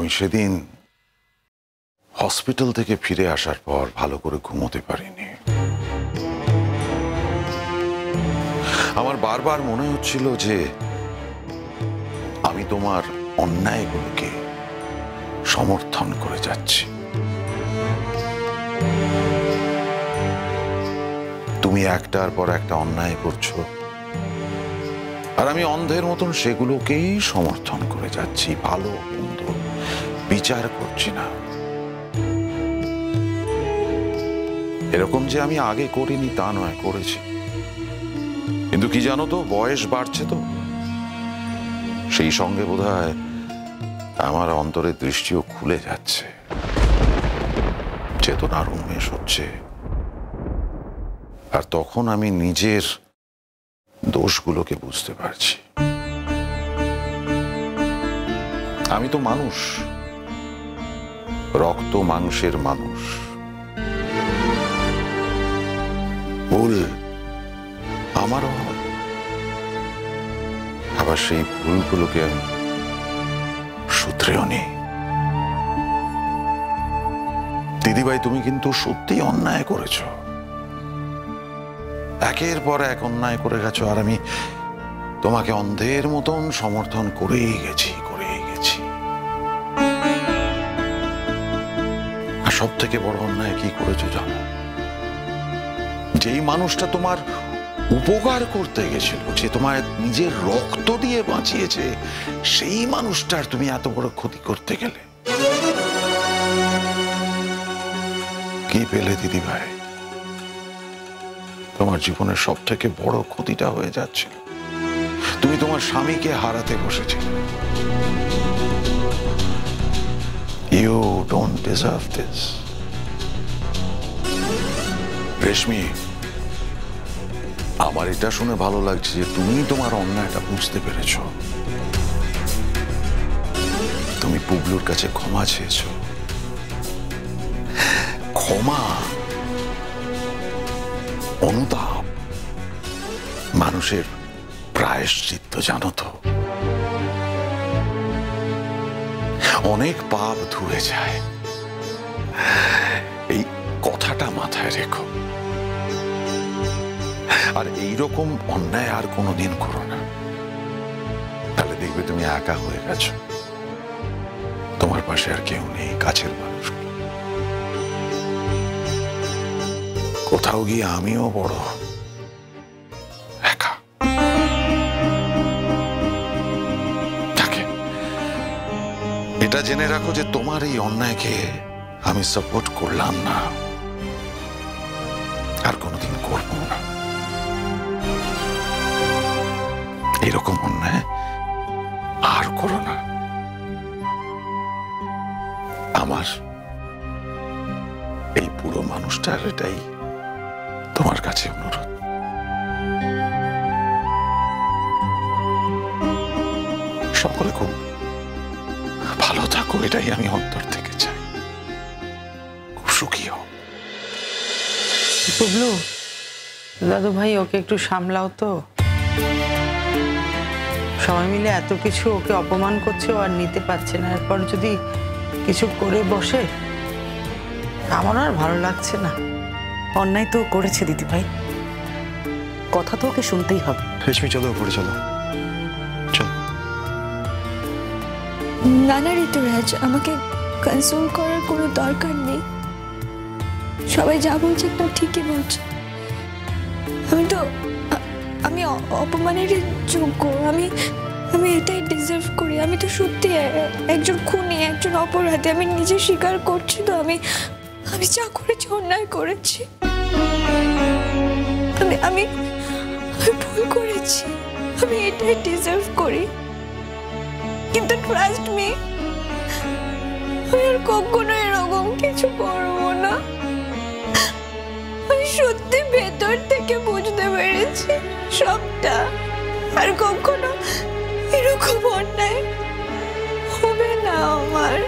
আমি সেদিন হসপিটাল থেকে ফিরে আসার পর ভালো করে ঘুমোতে পারিনি। আমার বারবার মনে হচ্ছিল যে আমি তোমার অন্যায়গুলোকে সমর্থন করে যাচ্ছি। তুমি একটার পর একটা অন্যায় করছো, আর আমি অন্ধের মতন সেগুলোকেই সমর্থন করে যাচ্ছি। ভালো মন্দ বিচার করছি না। এরকম যে আমি আগে করিনি তা নয়, করেছি। কিন্তু কি জানো তো, বয়স বাড়ছে তো, সেই সঙ্গে বোধহয় আমার অন্তরের দৃষ্টিও খুলে যাচ্ছে, চেতনার উন্মেষ হচ্ছে। আর তখন আমি নিজের দোষগুলোকে বুঝতে পারছি। আমি তো মানুষ, রক্ত মাংসের মানুষ। ভুল আমারও হয়, আবার সেই ভুলগুলোকে আমি শুধরেও নেই। দিদিভাই, তুমি কিন্তু সত্যি অন্যায় করেছো, একের পর এক অন্যায় করে গেছো, আর আমি তোমাকে অন্ধের মতন সমর্থন করেই গেছি। আর সব থেকে বড় অন্যায় কি করেছো জানো? যেই মানুষটা তোমার উপকার করতে গেছিল, যে তোমার নিজের রক্ত দিয়ে বাঁচিয়েছে, সেই মানুষটার তুমি এত বড় ক্ষতি করতে গেলে। কি পেলে দিদিভাই? তোমার জীবনের সব থেকে বড় ক্ষতিটা হয়ে যাচ্ছিল। তুমি তোমার স্বামীকে হারাতে বসেছিলে। You don't deserve this. রেশমি, আমার এটা শুনে ভালো লাগছে যে তুমি তোমার অন্যায়টা বুঝতে পেরেছ। তুমি পুবলুর কাছে ক্ষমা চেয়েছ। ক্ষমা, অনুতাপ মানুষের প্রায়শ্চিত্ত, জানো তো। অনেক পাপ ধুয়ে যায়, এই কথাটা মাথায় রেখো। আর এইরকম অন্যায় আর কোনোদিন করো না, তাহলে দেখবে তুমি একা হয়ে গেছো, তোমার পাশে আর কেউ নেই, কাছের মানুষ। কোথাও গিয়ে আমিও বড় একা। থাকে, এটা জেনে রাখো যে তোমার এই অন্যায়কে আমি সাপোর্ট করলাম না, আর কোনোদিন করবো না। এরকম অন্যায় আর করো না। আমার এই পুরো মানুষটার এটাই তোমার কাছে অনুরোধ। সকলে খুব ভালো থাকো, এটাই আমি অন্তর থেকে চাই। খুব সুখী হও। পুবলু, দাদু ভাই ওকে একটু সামলাও তো। সবাই মিলে এত কিছু ওকে অপমান করছে, ও আর নিতে পারছে না। এরপর যদি কিছু করে বসে, আমার আর ভালো লাগছে না। অন্যায় তো করেছে দিদি ভাই, কথা তো ওকে শুনতেই হবে। রেশমি, চলো উপরে চলো। চলো। না না ঋতুরাজ, আমাকে কনসোল করার কোনো দরকার নেই। সবাই যা বলছে তা ঠিকই বলছে। আমি অপমানের যোগ্য। আমি এটাই ডিজার্ভ করি। আমি তো সত্যি একজন খুনি, একজন অপরাধী। আমি নিজে স্বীকার করছি তো, আমি যা করেছি অন্যায় করেছি। আমি ভুল করেছি, আমি এটাই ডিজার্ভ করি। কিন্তু ট্রাস্ট মি, আমি আর কখনো এরকম কিছু করবো না। আমি সত্যি ভেতর থেকে বুঝতে পেরেছি সবটা। আর কখনো এরকম অন্যায় হবে না আমার।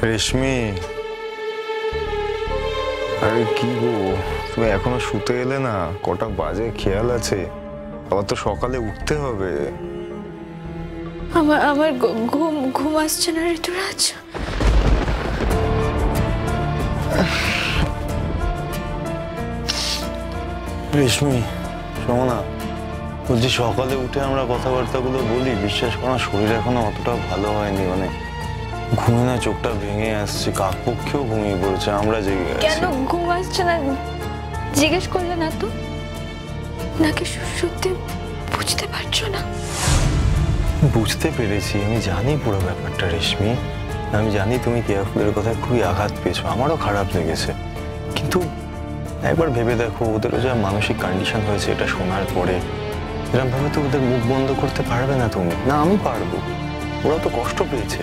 রেশমি, আরে কি গো, তুমি এখনো শুতে এলে না? কটা বাজে খেয়াল আছে? আবার তো সকালে উঠতে হবে। আমার ঘুম আসছে না ঋতুরাজ। রেশমি শোনো না, বলছি সকালে উঠে আমরা কথাবার্তাগুলো বলি। বিশ্বাস করো না, শরীর এখনো অতটা ভালো হয়নি, মানে ঘুমে না চোখটা ভেঙে আসছে। কাকপক্ষেও ঘুমিয়ে পড়েছে, আমরা জেগে গেছি। কেন ঘুম আসছে না জিজ্ঞেস করলে না তো? নাকি সত্যি বুঝতে পারছো না? বুঝতে পেরেছি, আমি জানি পুরো ব্যাপারটা রেশমি। আমি জানি তুমি কেয়ারফুলের কথায় খুবই আঘাত পেয়েছো, আমারও খারাপ লেগেছে। কিন্তু একবার ভেবে দেখো, ওদেরও যা মানসিক কন্ডিশন হয়েছে এটা শোনার পরে, এরকম ভাবে তো ওদের মুখ বন্ধ করতে পারবে না তুমি, না আমি পারবো। ওরা তো কষ্ট পেয়েছে।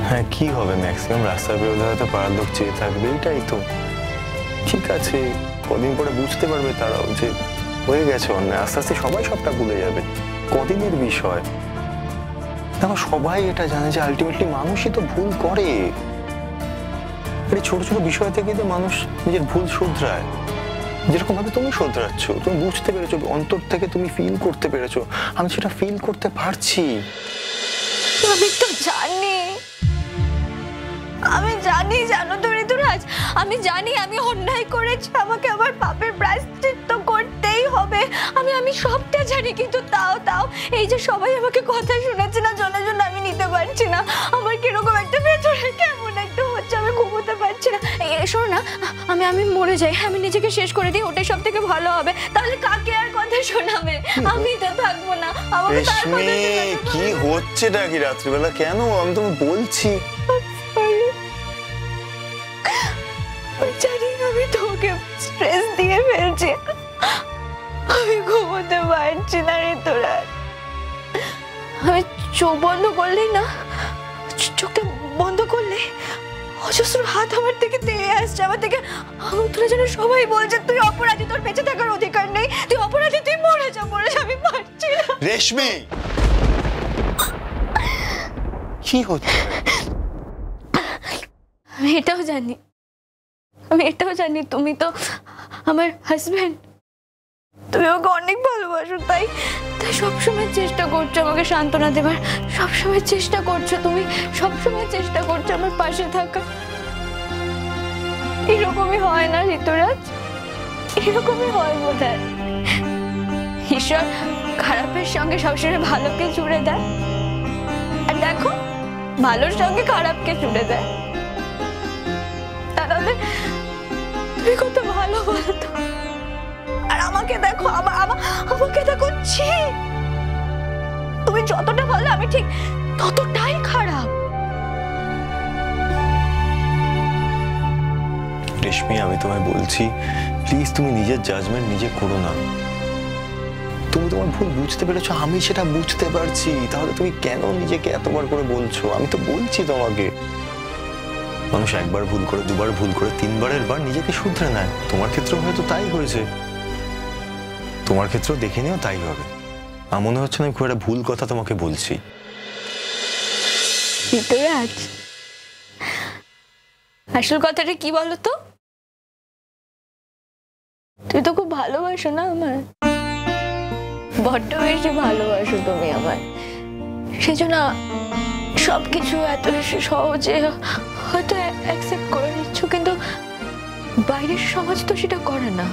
হ্যাঁ কি হবে, ম্যাক্সিমাম রাস্তায় বেরোলে হয়তো পাড়ার লোক চেয়ে থাকবে, এটাই তো। ঠিক আছে, কদিন পরে বুঝতে পারবে তারাও যে হয়ে গেছে অন্যায়। আস্তে আস্তে সবাই সবটা ভুলে যাবে, কদিনের বিষয়। দেখো সবাই এটা জানে যে আলটিমেটলি মানুষই তো ভুল করে। এই ছোট ছোট বিষয় থেকে তো মানুষ নিজের ভুল শুধরায়। যেরকম ভাবে তুমি শুধরাচ্ছ, তুমি বুঝতে পেরেছো, অন্তর থেকে তুমি ফিল করতে পেরেছো। আমি সেটা ফিল করতে পারছি। আমি তো জানি, আমি জানি, জানো তো ঋতুরাজ, আমি জানি আমি অন্যায় করেছি, আমাকে আমার পাপের প্রায়শ্চিত্ত করতেই হবে। আমি সবটা জানি, কিন্তু তাও এই যে সবাই আমাকে কথা শোনাচ্ছে না, জনের জন্য আমি নিতে পারছি না। আমার কিরকম একটা ভেতরে কেমন একটা হচ্ছে, আমি ঘুমোতে পারছি না। শোনো না, আমি মরে যাই, আমি নিজেকে শেষ করে দিই, ওটাই সব থেকে ভালো হবে। তাহলে কাকে আর কথা শোনাবে? আমি তো থাকবো না। আমাকে তার কথা শোনাবে। কি হচ্ছেটা কি রাত্রিবেলা? কেন? আমি তোমাকে বলছি। জানি আমি তোকে স্ট্রেস দিয়ে ফেলছি, আমি ঘুমোতে পারছি না ঋতুরাজ। আমি চোখ বন্ধ করলেই না, চোখটা বন্ধ করলে অজস্র হাত আমার থেকে তেড়ে আসছে, আমার থেকে আঙুল তুলে যেন সবাই বলছে তুই অপরাধী, তোর বেঁচে থাকার অধিকার নেই, তুই অপরাধী, তুই মরে যা। আমি পারছি না। রেশমি কি হচ্ছে? আমি এটাও জানি তুমি তো আমার হাজবেন্ড, তুমি ওকে অনেক ভালোবাসো, তাই সবসময় চেষ্টা করছো আমাকে সান্ত্বনা দেবার, সবসময় চেষ্টা করছো, তুমি সবসময় চেষ্টা করছো আমার পাশে থাকা। এরকমই হয় না ঋতুরাজ? এরকমই হয় বোধহয়। ঈশ্বর খারাপের সঙ্গে সবসময় ভালোকে জুড়ে দেয়, আর দেখো ভালোর সঙ্গে খারাপকে জুড়ে দেয়। তাহলে তুমি কত ভালো বলো তো, আর আমাকে দেখো, আমাকে দেখো, ছি, তুমি যতটা ভালো আমি ঠিক ততটাই খারাপ। রেশমি আমি তোমায় বলছি, প্লিজ তুমি নিজের জাজমেন্ট নিজে করো না। তুমি তোমার ভুল বুঝতে পেরেছো, আমি সেটা বুঝতে পারছি, তাহলে তুমি কেন নিজেকে এতবার করে বলছো? আমি তো বলছি তোমাকে, মানুষ একবার ভুল করে, দুবার ভুল করে, তিনবারের বার নিজেকে শুধরে নেয়। তোমার ক্ষেত্রেও হয়তো তাই হয়েছে, তোমার ক্ষেত্রেও দেখে নিও তাই হবে। আমার মনে হচ্ছে না আমি খুব একটা ভুল কথা তোমাকে বলছি। ঋতুরাজ, আসল কথাটা কি বলো তো? তুই তো খুব ভালোবাসো না আমার, বড্ড বেশি ভালোবাসো তুমি আমার। সেজন্য সবকিছু এত বেশি সহজে হয়তো অ্যাকসেপ্ট করে নিচ্ছ, কিন্তু বাইরের সমাজ তো সেটা করে না।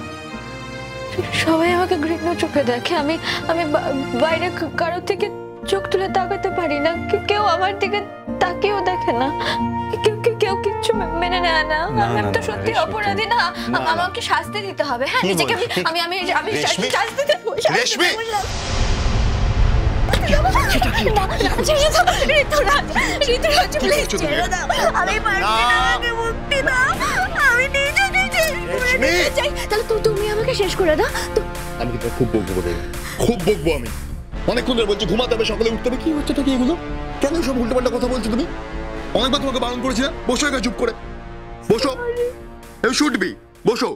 সবাই আমাকে ঘৃণ্য চোখে দেখে, আমি বাইরে কারোর থেকে চোখ তুলে তাকাতে পারি না, কেউ আমার দিকে তাকিয়েও দেখে না, কেউ কিচ্ছু মেনে নেয় না। আমি তো সত্যি অপরাধী না, আমাকে শাস্তি দিতে হবে। হ্যাঁ, নিজেকে আমি শাস্তি দেবো। রেশমি ঋতুরাজ প্লিজ ছেড়ে দাও, আমি পারছি না, আমাকে মুক্তি দাও, আমি নিজেকে শেষ করে দিতে চাই। তাহলে তুমি আমাকে শেষ করে দাও। আমি কিন্তু খুব বকবো, খুব বকবো। আমি অনেকক্ষণ ধরে বলছি ঘুমাতে হবে, সকালে উঠতে হবে। কি হচ্ছে কি এগুলো? কেন সব উল্টোপাল্টা কথা বলছো তুমি? অনেকবার তোমাকে বারণ করেছি না, বসো এখানে চুপ করে, বসো। ইউ শুড বি, বসো।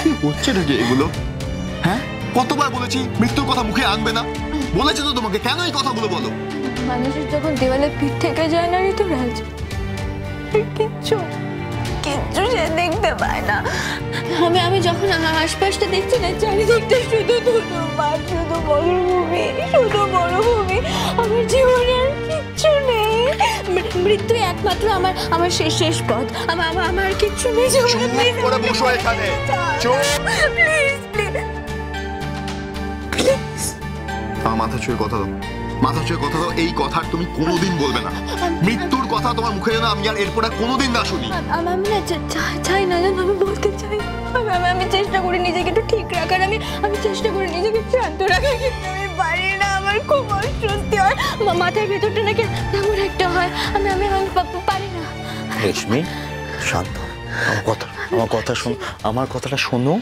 কি হচ্ছে নাকি এগুলো? হ্যাঁ, কতবার বলেছি মৃত্যুর কথা মুখে আনবে না? বলেছি তো তোমাকে, কেন এই কথাগুলো বলো? মানুষের যখন দেওয়ালে পিঠ থেকে যায় না ঋতুরাজ, কিচ্ছু কিচ্ছু সে দেখতে পায় না। আমি যখন আশপাশটা দেখছি না, চারিদিকটা শুধু ধুধুমার, শুধু মরুভূমি, শুধু মরুভূমি। আমার জীবনে আর কিচ্ছু নেই। মৃত্যু একমাত্র আমার শেষ পথ। আমার কিচ্ছু নেই। চুপ করে বসো এখানে, চুপ। Please please please. মাথা ছুঁয়ে কথা দাও, মাথা ছুঁয়ে কথা দাও। এই কথা তুমি কোনোদিন বলবে না। মৃত্যুর কথা তোমার মুখে যেন আমি আর এরপরে কোনোদিন না শুনি। আমি না চাই না, জানো, আমি বলতে চাই। আমি চেষ্টা করি নিজেকে একটু ঠিক রাখার, আমি চেষ্টা করি নিজেকে শান্ত রাখার, কিন্তু আমি পারি না। আমার খুব অস্বস্তি হয়, মাথার ভেতরটা নাকি কেমন একটা হয়। আমি পারি না। রেশমি, শান্ত, আমার কথা শোনো, আমার কথাটা শোনো।